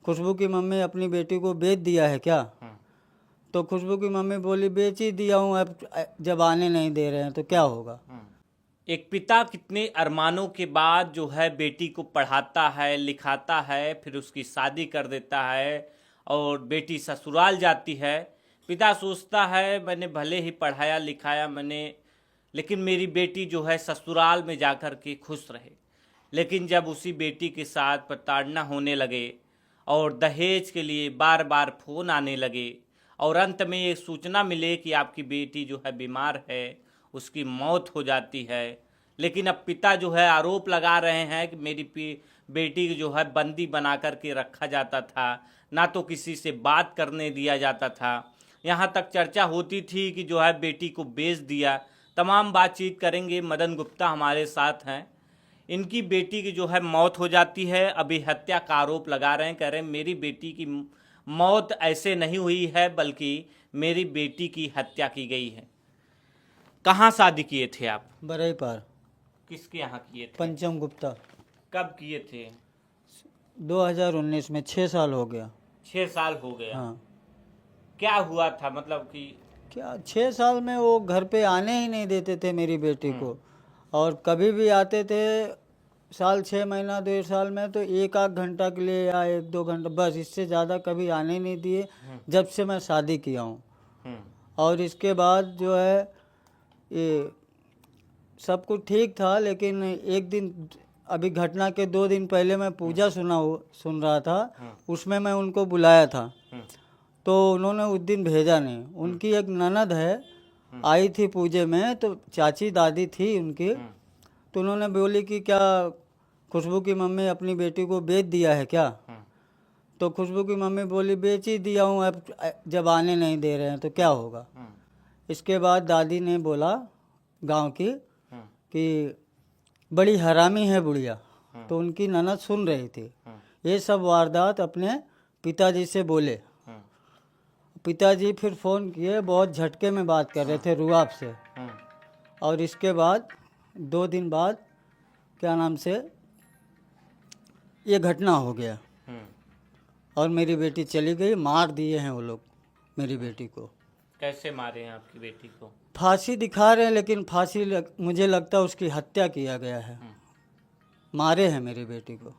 खुशबू की मम्मी अपनी बेटी को बेच दिया है क्या? तो खुशबू की मम्मी बोली बेच ही दिया हूँ, अब जब आने नहीं दे रहे हैं तो क्या होगा। एक पिता कितने अरमानों के बाद जो है बेटी को पढ़ाता है, लिखाता है, फिर उसकी शादी कर देता है और बेटी ससुराल जाती है। पिता सोचता है मैंने भले ही पढ़ाया लिखाया मैंने, लेकिन मेरी बेटी जो है ससुराल में जाकर के खुश रहे। लेकिन जब उसी बेटी के साथ प्रताड़ना होने लगे और दहेज के लिए बार बार फ़ोन आने लगे और अंत में ये सूचना मिले कि आपकी बेटी जो है बीमार है, उसकी मौत हो जाती है। लेकिन अब पिता जो है आरोप लगा रहे हैं कि मेरी बेटी जो है बंदी बना करके रखा जाता था, ना तो किसी से बात करने दिया जाता था। यहाँ तक चर्चा होती थी कि जो है बेटी को बेच दिया। तमाम बातचीत करेंगे। मदन गुप्ता हमारे साथ हैं। इनकी बेटी की जो है मौत हो जाती है। अभी हत्या का आरोप लगा रहे हैं, कह रहे हैं मेरी बेटी की मौत ऐसे नहीं हुई है बल्कि मेरी बेटी की हत्या की गई है। कहाँ शादी किए थे आप? बरई पार। किसके यहाँ किए थे? पंचम गुप्ता। कब किए थे? 2019 में। 6 साल हो गया। 6 साल हो गया। हाँ। क्या हुआ था, मतलब कि क्या 6 साल में वो घर पे आने ही नहीं देते थे मेरी बेटी को, और कभी भी आते थे साल 6 महीना 2 साल में तो 1-8 घंटा के लिए या 1-2 घंटा, बस इससे ज़्यादा कभी आने नहीं दिए जब से मैं शादी किया हूँ। और इसके बाद जो है ये सब कुछ ठीक था, लेकिन एक दिन अभी घटना के 2 दिन पहले मैं पूजा सुन रहा था, उसमें मैं उनको बुलाया था तो उन्होंने उस दिन भेजा नहीं। उनकी एक ननद है आई थी पूजे में, तो चाची दादी थी उनकी, तो उन्होंने बोली कि क्या खुशबू की मम्मी अपनी बेटी को बेच दिया है क्या? तो खुशबू की मम्मी बोली बेच ही दिया हूँ, अब जब आने नहीं दे रहे हैं तो क्या होगा। इसके बाद दादी ने बोला गांव की कि बड़ी हरामी है बुढ़िया, तो उनकी ननद सुन रही थी। ये सब वारदात अपने पिताजी से बोले। पिताजी फिर फ़ोन किए, बहुत झटके में बात कर रहे थे रुआब से। और इसके बाद 2 दिन बाद क्या नाम से ये घटना हो गया और मेरी बेटी चली गई। मार दिए हैं वो लोग मेरी बेटी को। कैसे मारे हैं आपकी बेटी को? फांसी दिखा रहे हैं, लेकिन मुझे लगता है उसकी हत्या किया गया है। मारे हैं मेरी बेटी को।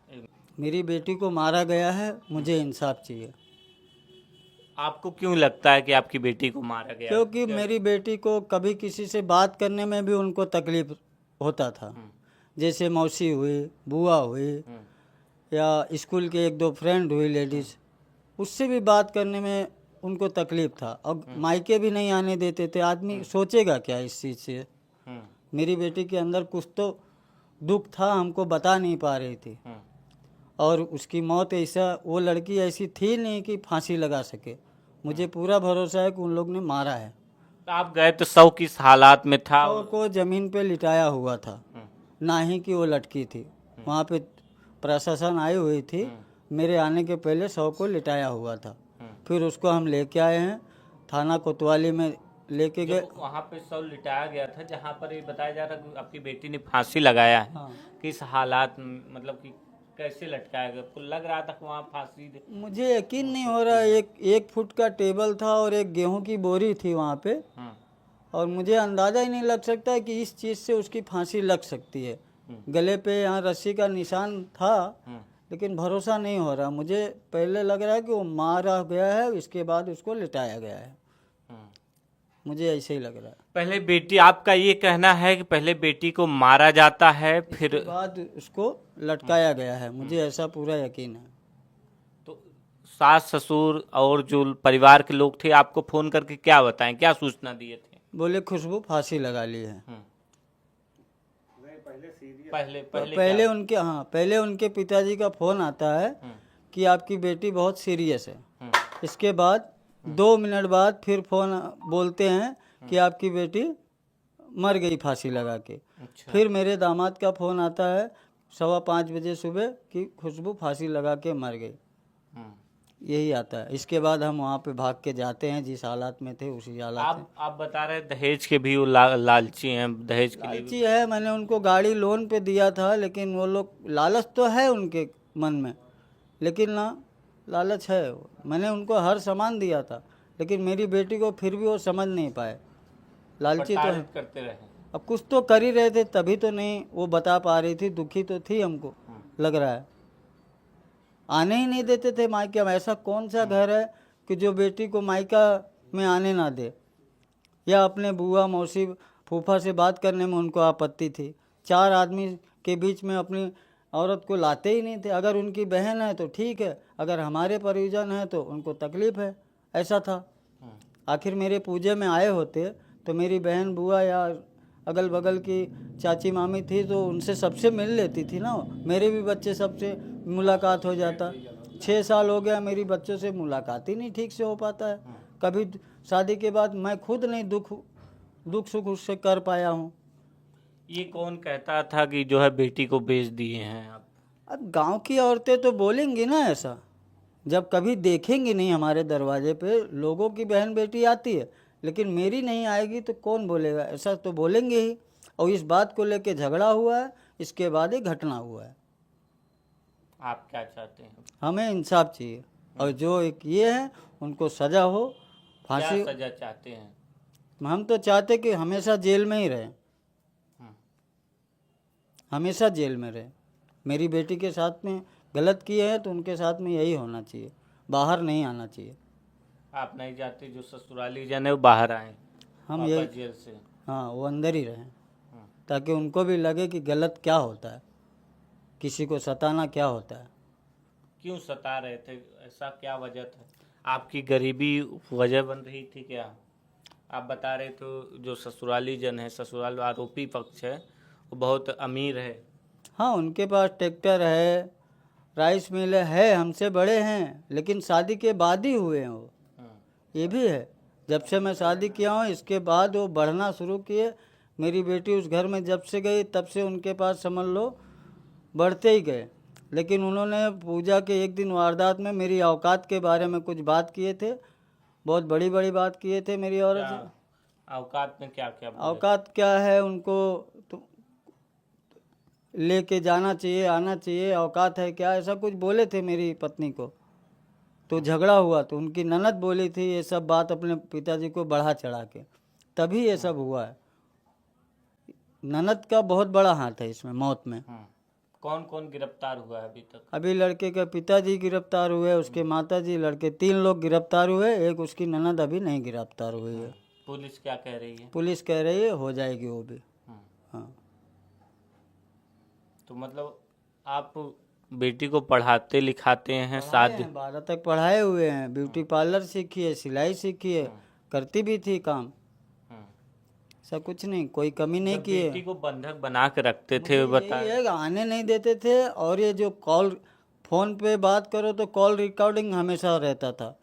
मेरी बेटी को मारा गया है, मुझे इंसाफ चाहिए। आपको क्यों लगता है कि आपकी बेटी को मारा गया? क्योंकि मेरी बेटी को कभी किसी से बात करने में भी उनको तकलीफ होता था। जैसे मौसी हुई, बुआ हुई, या स्कूल के 1-2 फ्रेंड हुई लेडीज़, उससे भी बात करने में उनको तकलीफ था। अब मायके भी नहीं आने देते थे। आदमी सोचेगा क्या इस चीज़ से। मेरी बेटी के अंदर कुछ तो दुख था, हमको बता नहीं पा रही थी। और उसकी मौत ऐसा, वो लड़की ऐसी थी नहीं कि फांसी लगा सके। मुझे पूरा भरोसा है कि उन लोग ने मारा है। तो आप गए तो शव किस हालात में था? शव को ज़मीन पे लिटाया हुआ था, ना ही कि वो लटकी थी। वहाँ पे प्रशासन आई हुई थी, मेरे आने के पहले शव को लिटाया हुआ था। फिर उसको हम लेके आए हैं थाना कोतवाली में लेके गए। वहाँ पे शव लिटाया गया था जहाँ पर ये बताया जा रहा है कि आपकी बेटी ने फांसी लगाया है। हाँ। किस हालात में, मतलब कि कैसे लटकाया गया? आपको लग रहा था कि वहाँ फांसी मुझे यकीन नहीं हो रहा। 1 फुट का टेबल था और एक गेहूं की बोरी थी वहाँ पे, और मुझे अंदाज़ा ही नहीं लग सकता कि इस चीज़ से उसकी फांसी लग सकती है। गले पे यहाँ रस्सी का निशान था, लेकिन भरोसा नहीं हो रहा। मुझे पहले लग रहा है कि वो मारा गया है, इसके बाद उसको लिटाया गया है। मुझे ऐसे ही लग रहा है। पहले बेटी, आपका ये कहना है कि पहले बेटी को मारा जाता है फिर बाद उसको लटकाया गया है, मुझे ऐसा पूरा यकीन है। तो सास ससुर और जो परिवार के लोग थे आपको फोन करके क्या बताएं, क्या सूचना दिए थे? बोले खुशबू फांसी लगा ली है। पहले पहले उनके पिताजी का फोन आता है कि आपकी बेटी बहुत सीरियस है। इसके बाद 2 मिनट बाद फिर फोन बोलते हैं कि आपकी बेटी मर गई फांसी लगा के। अच्छा। फिर मेरे दामाद का फोन आता है 5:15 बजे सुबह कि खुशबू फांसी लगा के मर गई। यही आता है। इसके बाद हम वहाँ पे भाग के जाते हैं, जिस हालात में थे उसी हालात में। आप बता रहे दहेज के भी वो लालची हैं, दहेज के लिए लालची है। मैंने उनको गाड़ी लोन पे दिया था, लेकिन वो लोग, लालच तो है उनके मन में, लेकिन ना लालच है। मैंने उनको हर सामान दिया था, लेकिन मेरी बेटी को फिर भी वो समझ नहीं पाए। लालची तो है। प्रताड़ित करते रहे। अब कुछ तो कर ही रहे थे, तभी तो नहीं वो बता पा रही थी। दुखी तो थी हमको, लग रहा है। आने ही नहीं देते थे मायके में। ऐसा कौन सा घर है कि जो बेटी को मायका में आने ना दे, या अपने बुआ मौसी फूफा से बात करने में उनको आपत्ति थी। 4 आदमी के बीच में अपनी औरत को लाते ही नहीं थे। अगर उनकी बहन है तो ठीक है, अगर हमारे परिजन है तो उनको तकलीफ है। ऐसा था। आखिर मेरे पूजे में आए होते तो मेरी बहन बुआ या अगल बगल की चाची मामी थी तो उनसे सबसे मिल लेती थी ना। मेरे भी बच्चे सबसे मुलाकात हो जाता। 6 साल हो गया मेरी बच्चों से मुलाकात ही नहीं ठीक से हो पाता है। कभी शादी के बाद मैं खुद नहीं दुख सुख उससे कर पाया हूँ। ये कौन कहता था कि जो है बेटी को बेच दिए हैं आप? अब गांव की औरतें तो बोलेंगी ना ऐसा, जब कभी देखेंगी नहीं हमारे दरवाजे पे। लोगों की बहन बेटी आती है, लेकिन मेरी नहीं आएगी तो कौन बोलेगा? ऐसा तो बोलेंगे ही। और इस बात को लेके झगड़ा हुआ है, इसके बाद ही घटना हुआ है। आप क्या चाहते हैं? हमें इंसाफ चाहिए, और जो एक ये है उनको सजा हो, क्या फांसी। सजा चाहते हैं? हम तो चाहते कि हमेशा जेल में ही रहे, हमेशा जेल में रहे। मेरी बेटी के साथ में गलत किए हैं तो उनके साथ में यही होना चाहिए, बाहर नहीं आना चाहिए। आप नहीं चाहते जो ससुराली जन है वो बाहर आए हम वापस यही, जेल से? हाँ, वो अंदर ही रहें, ताकि उनको भी लगे कि गलत क्या होता है, किसी को सताना क्या होता है। क्यों सता रहे थे? ऐसा क्या वजह था? आपकी गरीबी वजह बन रही थी क्या? आप बता रहे थे जो ससुराली जन है, ससुराल आरोपी पक्ष है, वो बहुत अमीर है। हाँ, उनके पास ट्रैक्टर है, राइस मिल है, हमसे बड़े हैं, लेकिन शादी के बाद ही हुए हैं वो। ये भी है, जब से मैं शादी किया हूँ इसके बाद वो बढ़ना शुरू किए। मेरी बेटी उस घर में जब से गई तब से उनके पास समझ लो बढ़ते ही गए। लेकिन उन्होंने पूजा के एक दिन वारदात में मेरी औकात के बारे में कुछ बात किए थे, बहुत बड़ी बड़ी बात किए थे मेरी औरत से। क्या औकात में क्या क्या बोले? औकात क्या है, उनको तो लेके जाना चाहिए, आना चाहिए, औकात है क्या, ऐसा कुछ बोले थे मेरी पत्नी को। तो झगड़ा हुआ तो उनकी ननद बोली थी ये सब बात अपने पिताजी को बढ़ा चढ़ा के, तभी ये सब हुआ है। ननद का बहुत बड़ा हाथ है इसमें, मौत में। कौन कौन गिरफ्तार हुआ है अभी तक? अभी लड़के के पिताजी गिरफ्तार हुए, उसके माताजी, लड़के 3 लोग गिरफ्तार हुए, एक उसकी ननद अभी नहीं गिरफ्तार हुई है। पुलिस क्या कह रही है? पुलिस कह रही है हो जाएगी वो भी। हाँ। तो मतलब आप बेटी को पढ़ाते लिखाते हैं, शादी? 12 तक पढ़ाए हुए हैं, ब्यूटी पार्लर सीखी है, सिलाई सीखी है, करती भी थी काम। ऐसा कुछ नहीं, कोई कमी नहीं की है। बेटी को बंधक बना के रखते थे, यही बता। है, आने नहीं देते थे। और ये जो कॉल, फोन पे बात करो तो कॉल रिकॉर्डिंग हमेशा रहता था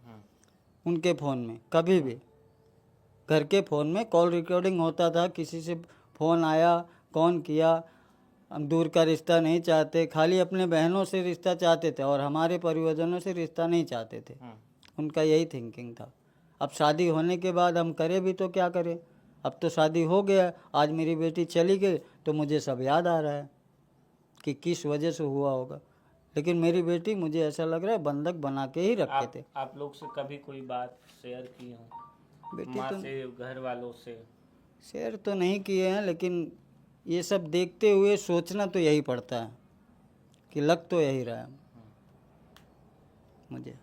उनके फ़ोन में। कभी भी घर के फ़ोन में कॉल रिकॉर्डिंग होता था। किसी से फ़ोन आया, कौन किया, हम दूर का रिश्ता नहीं चाहते, खाली अपने बहनों से रिश्ता चाहते थे, और हमारे परिवारजनों से रिश्ता नहीं चाहते थे। उनका यही थिंकिंग था। अब शादी होने के बाद हम करें भी तो क्या करें? अब तो शादी हो गया, आज मेरी बेटी चली गई तो मुझे सब याद आ रहा है कि किस वजह से हुआ होगा। लेकिन मेरी बेटी, मुझे ऐसा लग रहा है, बंधक बना के ही रखे थे। आप लोग से कभी कोई बात शेयर की हो? बेटी माँ तो से, घर वालों से? शेयर तो नहीं किए हैं, लेकिन ये सब देखते हुए सोचना तो यही पड़ता है कि लग तो यही रहा है मुझे।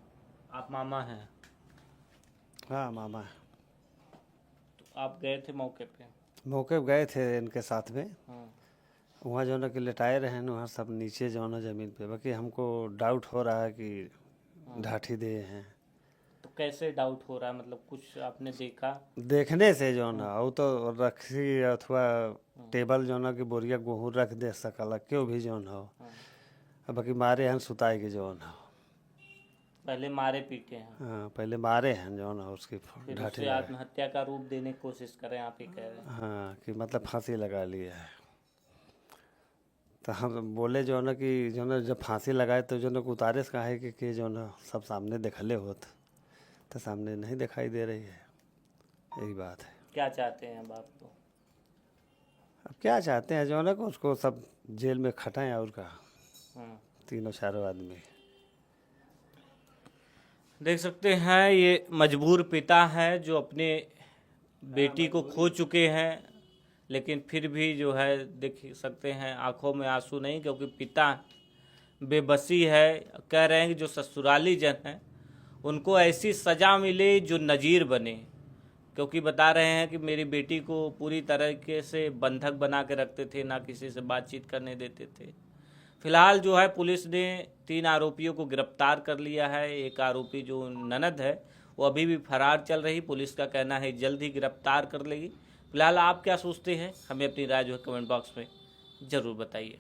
आप मामा हैं? हाँ मामा है। तो आप गए थे मौके पे? मौके पे गए थे इनके साथ में। वहाँ जो है कि लेटाए रहे हैं, वहाँ सब नीचे जो है ज़मीन पे। बाकी हमको डाउट हो रहा है कि ढाठी दे हैं। तो कैसे डाउट हो रहा है? मतलब कुछ आपने देखा? देखने से जो ना वो तो रखी अथवा टेबल जो ना कि बोरिया गेहूँ रख दे सकला क्यों भी जो ना हो। बाकी मारे हैं सुताए के जो ना। पहले मारे पीटे हैं, हाँ, पहले मारे हैं जो ना उसकी फिर ढाठी उसे लगा। आत्महत्या का रूप देने की कोशिश करें, आप ही कह रहे हैं? हाँ, कि मतलब फांसी लगा लिया है। तो हम बोले जो ना कि जो ना जब फांसी लगाए तो जो ना उतारे से कहा है कि जो ना सब सामने देखले होत, तो सामने नहीं दिखाई दे रही है। यही बात है। क्या चाहते हैं अब आप? तो अब क्या चाहते हैं जो ना कि उसको सब जेल में खटाएं और का हम्म, 3-4 आदमी। देख सकते हैं ये मजबूर पिता हैं जो अपने बेटी को खो चुके हैं, लेकिन फिर भी जो है देख सकते हैं आंखों में आंसू नहीं, क्योंकि पिता बेबसी है। कह रहे हैं कि जो ससुराली जन हैं उनको ऐसी सज़ा मिले जो नज़ीर बने, क्योंकि बता रहे हैं कि मेरी बेटी को पूरी तरीके से बंधक बना के रखते थे, ना किसी से बातचीत करने देते थे। फिलहाल जो है पुलिस ने 3 आरोपियों को गिरफ्तार कर लिया है। एक आरोपी जो ननद है वो अभी भी फरार चल रही, पुलिस का कहना है जल्द ही गिरफ्तार कर लेगी। फिलहाल आप क्या सोचते हैं, हमें अपनी राय जो है कमेंट बॉक्स में ज़रूर बताइए।